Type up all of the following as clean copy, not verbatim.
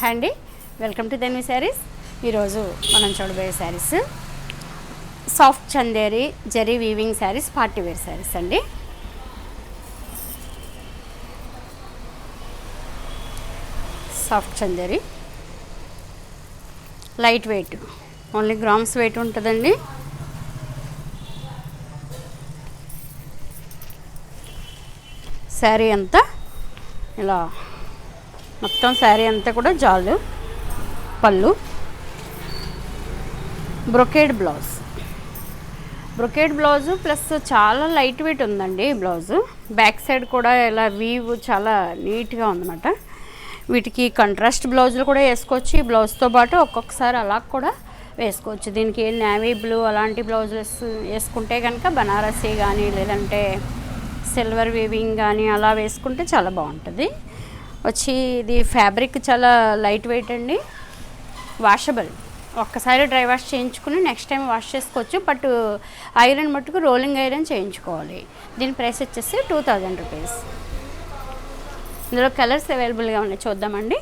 Hi అండి, welcome to Dhanvi saris. ఈరోజు మనం చూడబోయే saris soft Chanderi zari weaving saris, party wear saris అండి. Soft Chanderi lightweight, only grams weight ఉంటుందండి. శారీ అంతా ఇలా మొత్తం శారీ అంతా కూడా జాలు, పళ్ళు, బ్రొకేడ్ బ్లౌజు ప్లస్ చాలా లైట్ వెయిట్ ఉందండి బ్లౌజు. బ్యాక్ సైడ్ కూడా ఇలా వీవ్ చాలా నీట్గా ఉందన్నమాట. వీటికి కంట్రాస్ట్ బ్లౌజులు కూడా వేసుకోవచ్చు. ఈ బ్లౌజ్తో పాటు ఒక్కొక్కసారి అలా కూడా వేసుకోవచ్చు. దీనికి నేవీ బ్లూ అలాంటి బ్లౌజులు వేసుకుంటే కనుక బనారసీ కానీ లేదంటే సిల్వర్ వీవింగ్ కానీ అలా వేసుకుంటే చాలా బాగుంటుంది. వచ్చి ఇది ఫ్యాబ్రిక్ చాలా లైట్ వెయిట్ అండి, వాషబుల్. ఒక్కసారి డ్రై వాష్ చేయించుకుని నెక్స్ట్ టైం వాష్ చేసుకోవచ్చు. బట్ ఐరన్ మట్టుకు రోలింగ్ ఐరన్ చేయించుకోవాలి. దీని ప్రైస్ వచ్చేసి 2000 రూపీస్. ఇందులో కలర్స్ అవైలబుల్గా ఉన్నాయి, చూద్దామండి.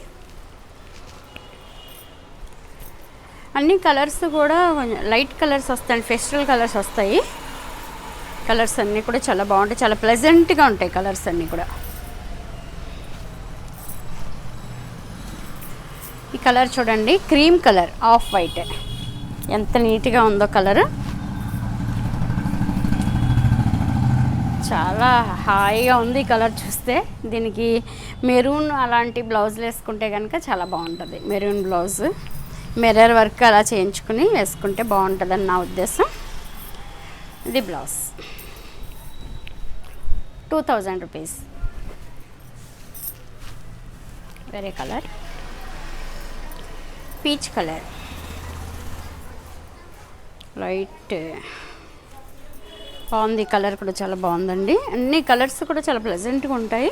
అన్ని కలర్స్ కూడా లైట్ కలర్స్ వస్తాయి, ఫెస్టివల్ కలర్స్ వస్తాయి. కలర్స్ అన్నీ కూడా చాలా బాగుంటాయి, చాలా ప్లెజెంట్గా ఉంటాయి కలర్స్ అన్నీ కూడా. ఈ కలర్ చూడండి, క్రీమ్ కలర్, ఆఫ్ వైట్, ఎంత నీట్గా ఉందో కలర్. చాలా హాయిగా ఉంది ఈ కలర్ చూస్తే. దీనికి మెరూన్ అలాంటి బ్లౌజులు వేసుకుంటే కనుక చాలా బాగుంటుంది. మెరూన్ బ్లౌజ్ మిర్రర్ వర్క్ అలా చేయించుకుని వేసుకుంటే బాగుంటుందని నా ఉద్దేశం. ఇది బ్లౌజ్ 2000 రూపీస్. వేరే కలర్ పీచ్ కలర్, లైట్ బాగుంది. కలర్ కూడా చాలా బాగుందండి. అన్ని కలర్స్ కూడా చాలా ప్లెజెంట్గా ఉంటాయి,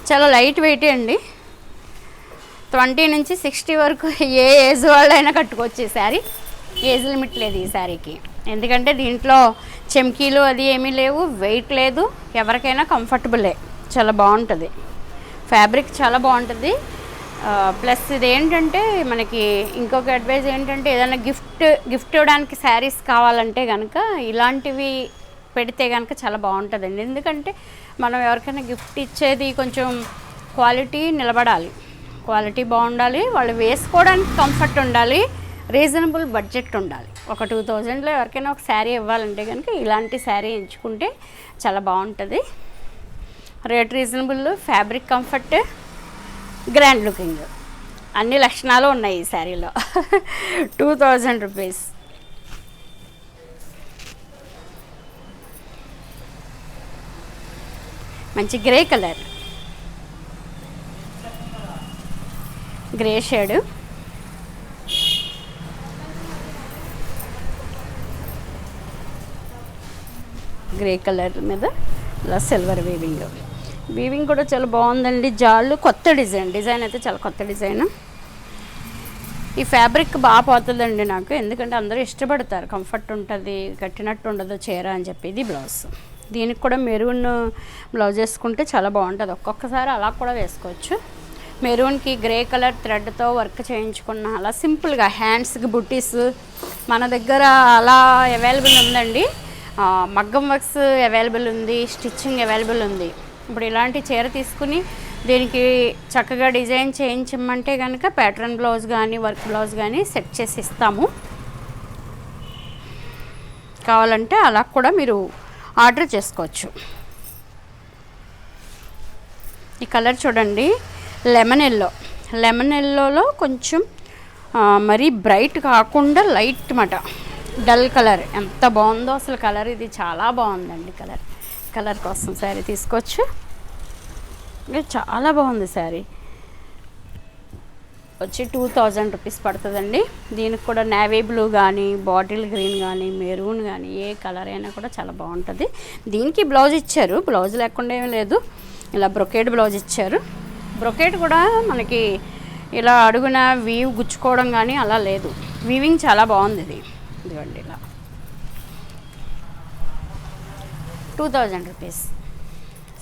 చాలా లైట్ వెయిటే అండి. 20 నుంచి 60 వరకు ఏ ఏజ్ వాళ్ళైనా కట్టుకోవచ్చు ఈ శారీ. ఏజ్ లిమిట్ లేదు ఈ శారీకి, ఎందుకంటే దీంట్లో చెమ్కీలు అది ఏమీ లేవు, వెయిట్ లేదు, ఎవరికైనా కంఫర్టబులే. చాలా బాగుంటుంది ఫ్యాబ్రిక్, చాలా బాగుంటుంది. ప్లస్ ఇదేంటంటే మనకి ఇంకొక అడ్వైజ్ ఏంటంటే ఏదైనా గిఫ్ట్ ఇవ్వడానికి శారీస్ కావాలంటే కనుక ఇలాంటివి పెడితే కనుక చాలా బాగుంటుందండి. ఎందుకంటే మనం ఎవరికైనా గిఫ్ట్ ఇచ్చేది కొంచెం క్వాలిటీ నిలబడాలి, క్వాలిటీ బాగుండాలి, వాళ్ళు వేసుకోవడానికి కంఫర్ట్ ఉండాలి, రీజనబుల్ బడ్జెట్ ఉండాలి. ఒక 2000లో ఎవరికైనా ఒక శారీ ఇవ్వాలంటే కనుక ఇలాంటి శారీ ఎంచుకుంటే చాలా బాగుంటుంది. Rate reasonable, fabric comfort, grand looking, అన్ని లక్షణాలు ఉన్నాయి ఈ శారీలో. 2000 రూపీస్. మంచి grey colour, grey shade, grey colour మీద ఇలా సిల్వర్ వీవింగ్ కూడా చాలా బాగుందండి. జాళ్ళు కొత్త డిజైన్ అయితే చాలా కొత్త డిజైన్. ఈ ఫ్యాబ్రిక్ బాగా పోతుందండి నాకు, ఎందుకంటే అందరూ ఇష్టపడతారు, కంఫర్ట్ ఉంటుంది, కట్టినట్టు ఉండదు చీర అని చెప్పి. ఇది బ్లౌజ్, దీనికి కూడా మెరూన్ బ్లౌజ్ వేసుకుంటే చాలా బాగుంటుంది. ఒక్కొక్కసారి అలా కూడా వేసుకోవచ్చు. మెరూన్కి గ్రే కలర్ థ్రెడ్తో వర్క్ చేయించుకున్న అలా సింపుల్గా హ్యాండ్స్కి బుట్టీస్ మన దగ్గర అలా అవైలబుల్ ఉందండి. మగ్గం వర్క్స్ అవైలబుల్ ఉంది, స్టిచ్చింగ్ అవైలబుల్ ఉంది. ఇప్పుడు ఇలాంటి చీర తీసుకుని దీనికి చక్కగా డిజైన్ చేయించమంటే కనుక ప్యాటర్న్ బ్లౌజ్ కానీ వర్క్ బ్లౌజ్ కానీ సెట్ చేసి ఇస్తాము. కావాలంటే అలా కూడా మీరు ఆర్డర్ చేసుకోవచ్చు. ఈ కలర్ చూడండి, లెమన్ ఎల్లోలో కొంచెం మరీ బ్రైట్ కాకుండా లైట్ మాట, డల్ కలర్. ఎంత బాగుందో అసలు కలర్, ఇది చాలా బాగుందండి. కలర్ కోసం శారీ తీసుకోవచ్చు. చాలా బాగుంది శారీ. వచ్చి 2000 రూపీస్ పడుతుందండి. దీనికి కూడా నేవీ బ్లూ కానీ బాటిల్ గ్రీన్ కానీ మెరూన్ కానీ ఏ కలర్ అయినా కూడా చాలా బాగుంటుంది. దీనికి బ్లౌజ్ ఇచ్చారు, బ్లౌజ్ లేకుండా ఏమీ లేదు. ఇలా బ్రొకేడ్ బ్లౌజ్ ఇచ్చారు. బ్రొకేడ్ కూడా మనకి ఇలా అడుగున వీవ్ గుచ్చుకోవడం కానీ అలా లేదు, వీవింగ్ చాలా బాగుంది. ఇదిగోండి ఇలా 2000 rupees.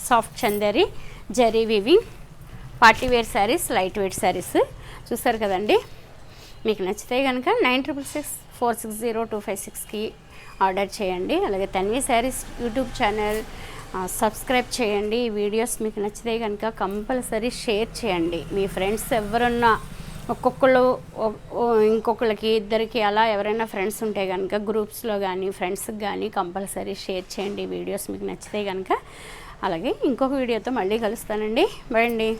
Soft Chanderi zari weaving party wear saris, lightweight saris చూస్తారు కదండి. మీకు నచ్చితే కనుక 9664602556కి ఆర్డర్ చేయండి. అలాగే Tanvi saris YouTube channel subscribe చేయండి. ఈ వీడియోస్ మీకు నచ్చితే కనుక కంపల్సరీ షేర్ చేయండి. మీ ఫ్రెండ్స్ ఎవరన్నా ఒక్కొక్కళ్ళు ఇంకొకళ్ళకి ఇద్దరికి అలా ఎవరైనా ఫ్రెండ్స్ ఉంటే కనుక గ్రూప్స్లో కానీ ఫ్రెండ్స్కి కానీ కంపల్సరీ షేర్ చేయండి వీడియోస్ మీకు నచ్చితే కనుక. అలాగే ఇంకొక వీడియోతో మళ్ళీ కలుస్తానండి. బాయ్ అండి.